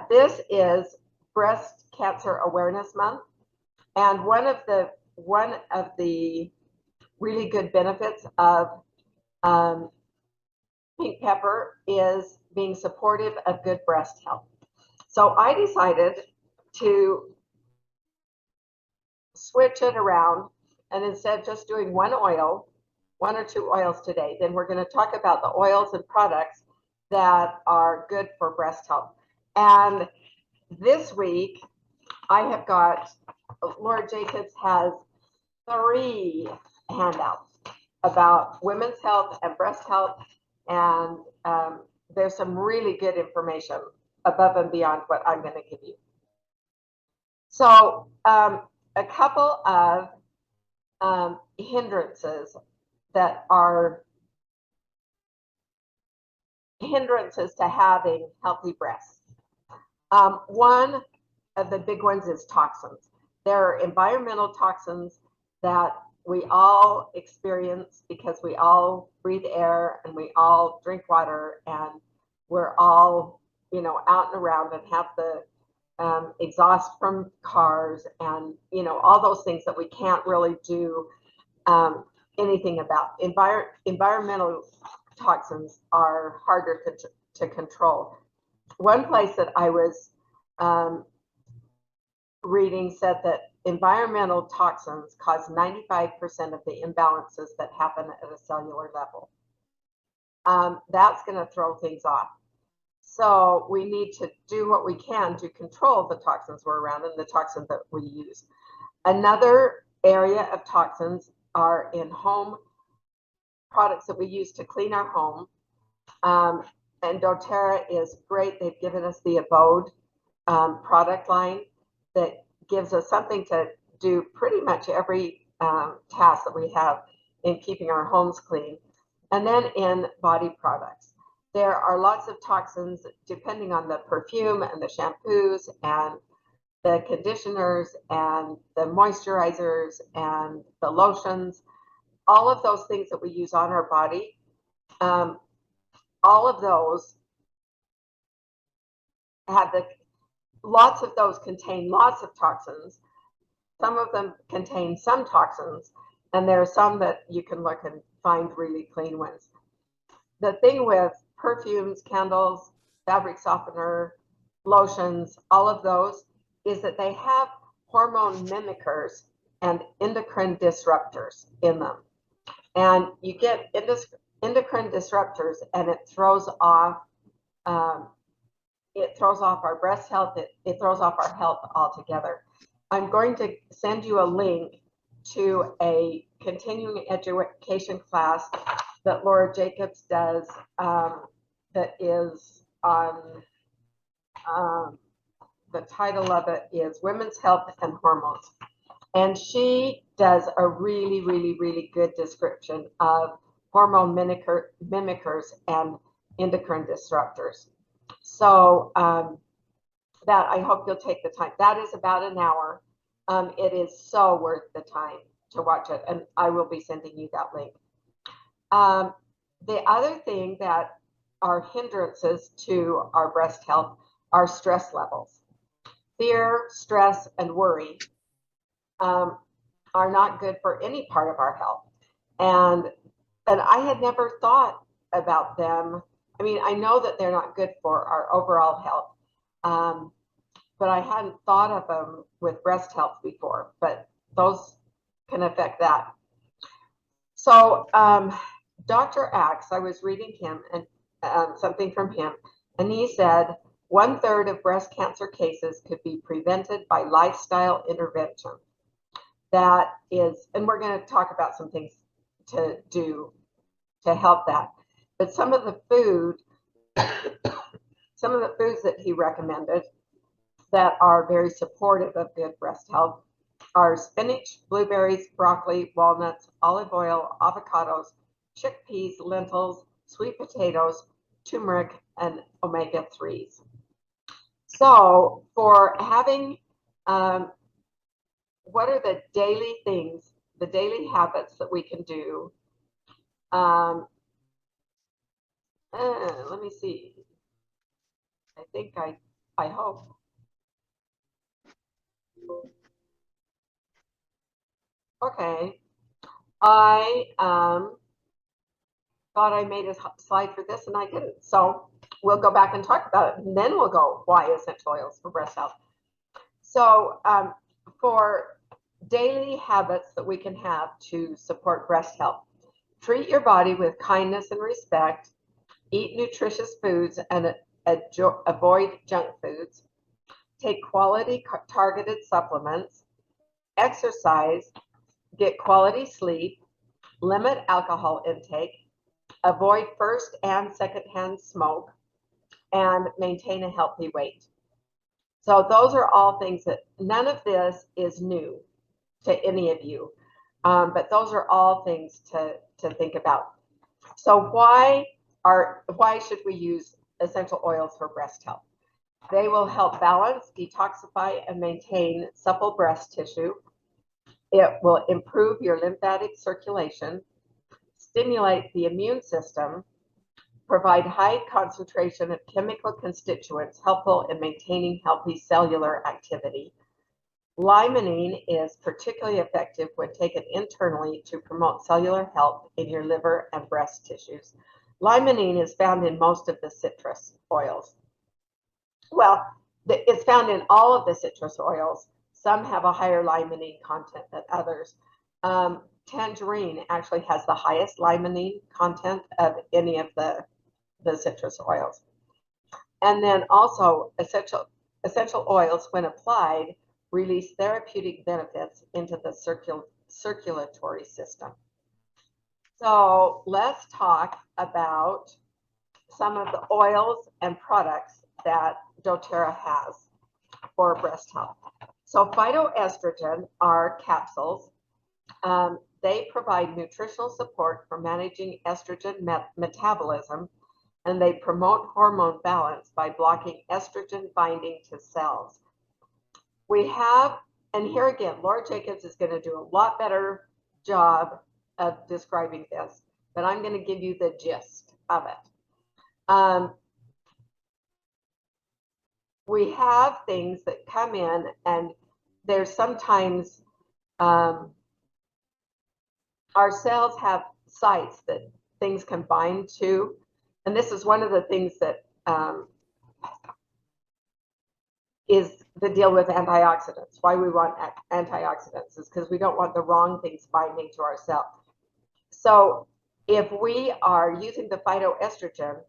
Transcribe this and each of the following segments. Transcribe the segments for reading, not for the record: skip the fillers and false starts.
this is Breast Cancer Awareness Month, and one of the really good benefits of pink pepper is being supportive of good breast health. So I decided to switch it around, and instead of just doing one or two oils today, then we're going to talk about the oils and products that are good for breast health. And this week I have got, Laura Jacobs has 3 handouts about women's health and breast health, and there's some really good information above and beyond what I'm going to give you. So a couple of hindrances that are hindrances to having healthy breasts. One of the big ones is toxins. There are environmental toxins that we all experience because we all breathe air and we all drink water, and we're all, out and around and have the exhaust from cars and, all those things that we can't really do anything about. Environmental toxins are harder to control. One place that I was reading said that environmental toxins cause 95% of the imbalances that happen at a cellular level. That's going to throw things off. So we need to do what we can to control the toxins we're around and the toxins that we use. Another area of toxins are in home products that we use to clean our home. And Doterra is great. They've given us the Abode product line that gives us something to do pretty much every task that we have in keeping our homes clean. And then in body products, there are lots of toxins depending on the perfume and the shampoos and the conditioners and the moisturizers and the lotions, all of those things that we use on our body. All of those have lots of those contain lots of toxins. Some of them contain some toxins, and there are some that you can look and find really clean ones. The thing with perfumes, candles, fabric softener, lotions, all of those, is that they have hormone mimickers and endocrine disruptors in them. And you get endocrine disruptors, and it throws off our breast health. It throws off our health altogether. I'm going to send you a link to a continuing education class that Laura Jacobs does that is on, the title of it is Women's Health and Hormones. And she does a really, really, really good description of hormone mimickers and endocrine disruptors. So that I hope you'll take the time. That is about an hour. It is so worth the time to watch it, and I will be sending you that link. The other thing that are hindrances to our breast health are stress levels. Fear, stress, and worry are not good for any part of our health. And I had never thought about them. I mean, I know that they're not good for our overall health, but I hadn't thought of them with breast health before, but those can affect that. So Dr. Axe, I was reading him and something from him, and he said 1/3 of breast cancer cases could be prevented by lifestyle intervention. That is, and we're going to talk about some things to do to help that. But some of the foods that he recommended that are very supportive of good breast health are spinach, blueberries, broccoli, walnuts, olive oil, avocados, chickpeas, lentils, sweet potatoes, turmeric, and omega-3s. So for having, what are the daily things, the daily habits that we can do? Let me see. I think I I hope. Okay. I thought I made a slide for this and I didn't. So we'll go back and talk about it, and then we'll go why essential oils for breast health. So for daily habits that we can have to support breast health, treat your body with kindness and respect, eat nutritious foods and avoid junk foods, take quality targeted supplements, exercise, get quality sleep, limit alcohol intake, avoid first and secondhand smoke, and maintain a healthy weight. So those are all things that none of this is new to any of you, but those are all things to think about. So why should we use essential oils for breast health? They will help balance, detoxify, and maintain supple breast tissue. It will improve your lymphatic circulation, stimulate the immune system, provide high concentration of chemical constituents helpful in maintaining healthy cellular activity. Limonene is particularly effective when taken internally to promote cellular health in your liver and breast tissues. Limonene is found in most of the citrus oils. Well, it's found in all of the citrus oils. Some have a higher limonene content than others. Tangerine actually has the highest limonene content of any of the citrus oils. And then also essential oils, when applied, release therapeutic benefits into the circulatory system. So let's talk about some of the oils and products that Doterra has for breast health. So phytoestrogen are capsules. They provide nutritional support for managing estrogen metabolism, and they promote hormone balance by blocking estrogen binding to cells. We have, and here again, Laura Jacobs is going to do a lot better job of describing this, but I'm going to give you the gist of it. We have things that come in, and there's sometimes our cells have sites that things can bind to, and this is one of the things that is the deal with antioxidants. Why we want antioxidants is because we don't want the wrong things binding to our cell. So if we are using the phytoestrogen,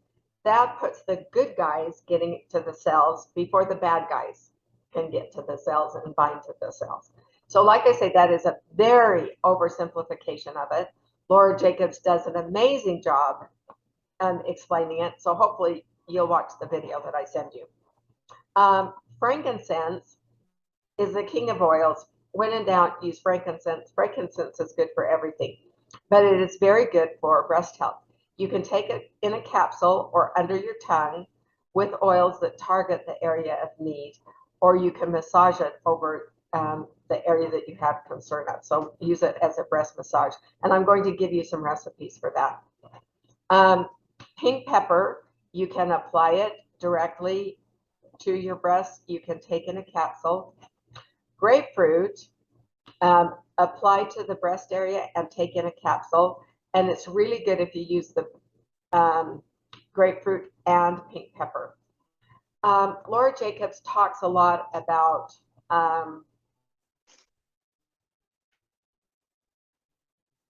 that puts the good guys getting to the cells before the bad guys can get to the cells and bind to the cells. So like I say, that is a very oversimplification of it. Laura Jacobs does an amazing job explaining it. So hopefully you'll watch the video that I send you. Frankincense is the king of oils. When in doubt, use frankincense. Frankincense is good for everything, but it is very good for breast health. You can take it in a capsule or under your tongue with oils that target the area of need, or you can massage it over the area that you have concern of. So use it as a breast massage. And I'm going to give you some recipes for that. Pink pepper, you can apply it directly to your breast. You can take in a capsule. Grapefruit, apply to the breast area and take in a capsule. And it's really good if you use the grapefruit and pink pepper. Laura Jacobs talks a lot about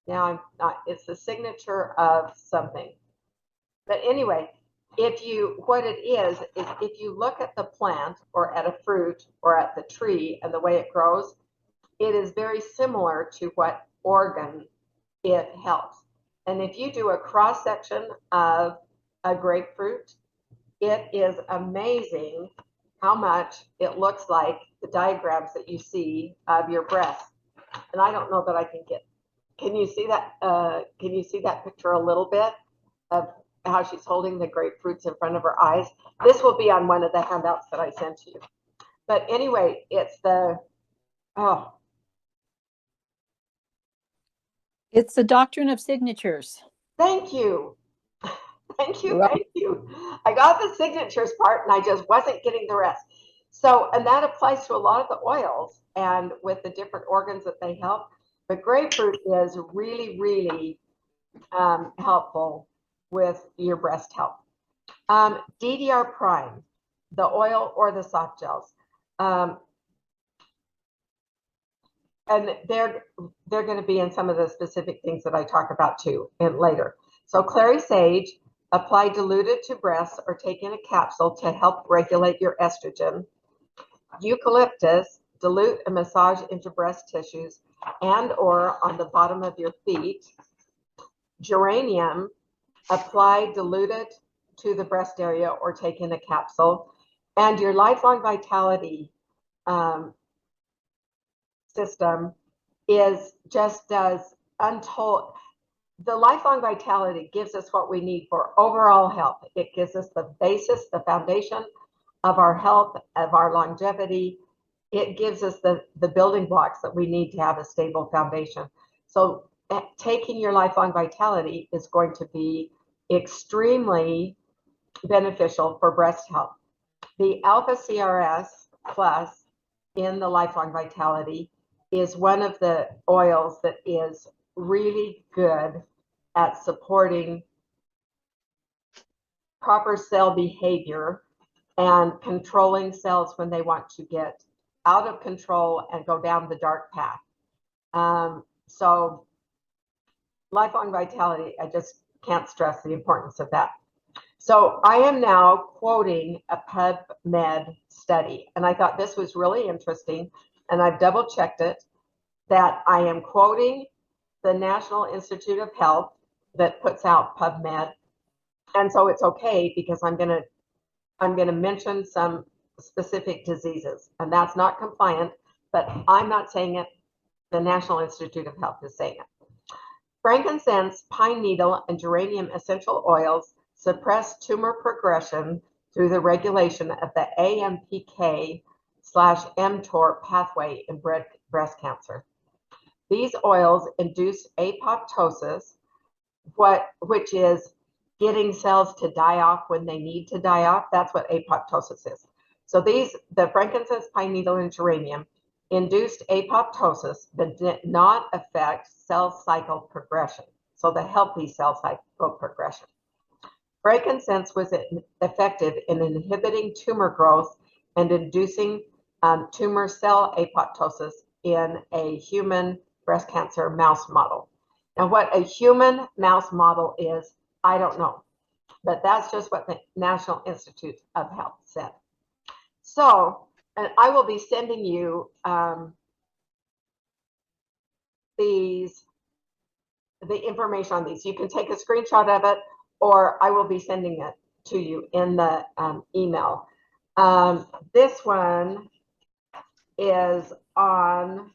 now I'm not, it's the signature of something. But anyway, what it is if you look at the plant or at a fruit or at the tree and the way it grows, it is very similar to what organ it helps. And if you do a cross section of a grapefruit, it is amazing how much it looks like the diagrams that you see of your breast. And I don't know that I can you see that? Can you see that picture a little bit of how she's holding the grapefruits in front of her eyes? This will be on one of the handouts that I sent to you. But anyway, it's It's the doctrine of signatures. Thank you. Thank you, Right. thank you. I got the signatures part and I just wasn't getting the rest. So, and that applies to a lot of the oils and with the different organs that they help. But grapefruit is really, really helpful with your breast health. DDR Prime, the oil or the soft gels. Um, and they're going to be in some of the specific things that I talk about too and later. So clary sage, apply diluted to breasts or take in a capsule to help regulate your estrogen. Eucalyptus, dilute and massage into breast tissues and or on the bottom of your feet. Geranium, apply diluted to the breast area or take in a capsule. And your lifelong vitality um, system is just does untold. The lifelong vitality gives us what we need for overall health. It gives us the basis, the foundation of our health, of our longevity. It gives us the building blocks that we need to have a stable foundation. So taking your lifelong vitality is going to be extremely beneficial for breast health. The alpha CRS plus in the lifelong vitality is one of the oils that is really good at supporting proper cell behavior and controlling cells when they want to get out of control and go down the dark path. So lifelong vitality, I just can't stress the importance of that. So I am now quoting a PubMed study, and I thought this was really interesting, and I've double checked it, that I am quoting the National Institute of Health that puts out PubMed, and so it's okay because I'm gonna mention some specific diseases, and that's not compliant, but I'm not saying it. The National Institute of Health is saying it. Frankincense, pine needle, and geranium essential oils suppress tumor progression through the regulation of the AMPK/mTOR pathway in breast cancer. These oils induce apoptosis, which is getting cells to die off when they need to die off. That's what apoptosis is. So the frankincense, pine needle, and geranium induced apoptosis but did not affect cell cycle progression. So the healthy cell cycle progression. Frankincense was effective in inhibiting tumor growth and inducing tumor cell apoptosis in a human breast cancer mouse model. Now, what a human mouse model is, I don't know, but that's just what the National Institute of Health said. So, and I will be sending you the information on these. You can take a screenshot of it, or I will be sending it to you in the email. This one is on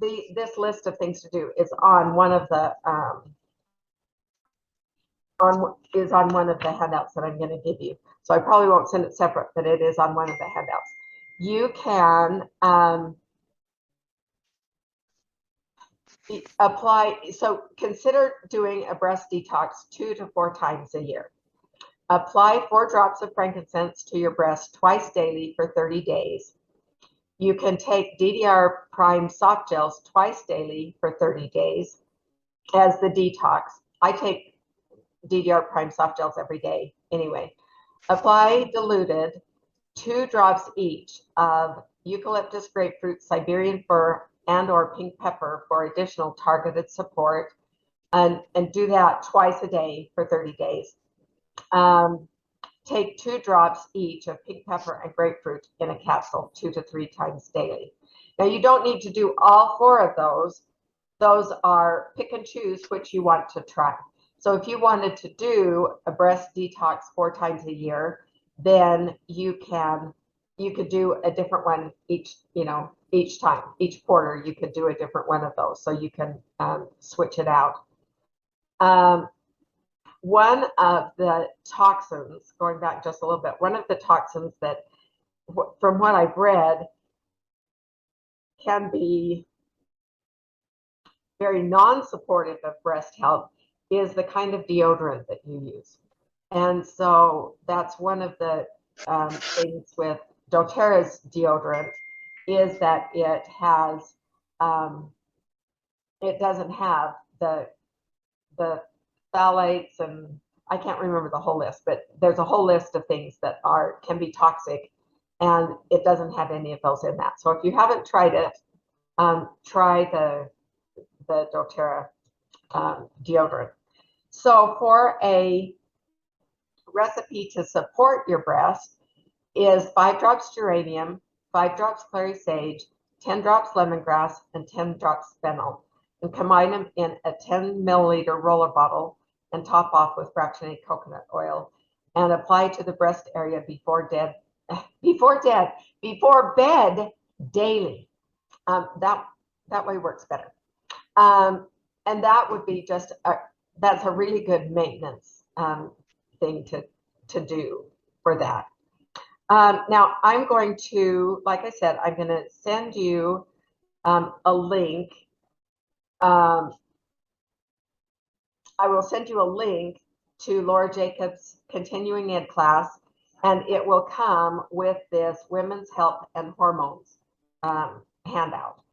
this list of things to do is on one of the on one of the handouts that I'm going to give you. So I probably won't send it separate, but it is on one of the handouts. You can apply. So consider doing a breast detox 2 to 4 times a year. Apply 4 drops of frankincense to your breast twice daily for 30 days. You can take DDR Prime soft gels twice daily for 30 days as the detox. I take DDR Prime soft gels every day anyway. Apply diluted 2 drops each of eucalyptus, grapefruit, Siberian fir, and or pink pepper for additional targeted support, and do that twice a day for 30 days. Take 2 drops each of pink pepper and grapefruit in a capsule 2 to 3 times daily. Now you don't need to do all 4 of those. Those are pick and choose which you want to try. So if you wanted to do a breast detox 4 times a year, then you could do a different one each time, each quarter you could do a different one of those. So you can switch it out. One of the toxins, going back just a little bit, one of the toxins that, from what I've read, can be very non-supportive of breast health is the kind of deodorant that you use. And so that's one of the things with doTERRA's deodorant is that it doesn't have the phthalates, and I can't remember the whole list, but there's a whole list of things that can be toxic, and it doesn't have any of those in that. So if you haven't tried it, try the doTERRA deodorant. So for a recipe to support your breast is 5 drops geranium, 5 drops clary sage, 10 drops lemongrass, and 10 drops fennel. And combine them in a 10 milliliter roller bottle and top off with fractionated coconut oil and apply to the breast area before bed daily. That way works better. And that would be that's a really good maintenance thing to do for that. Now I'm going to, like I said, I'm going to send you a link. I will send you a link to Laura Jacobs' continuing ed class, and it will come with this women's health and hormones handout.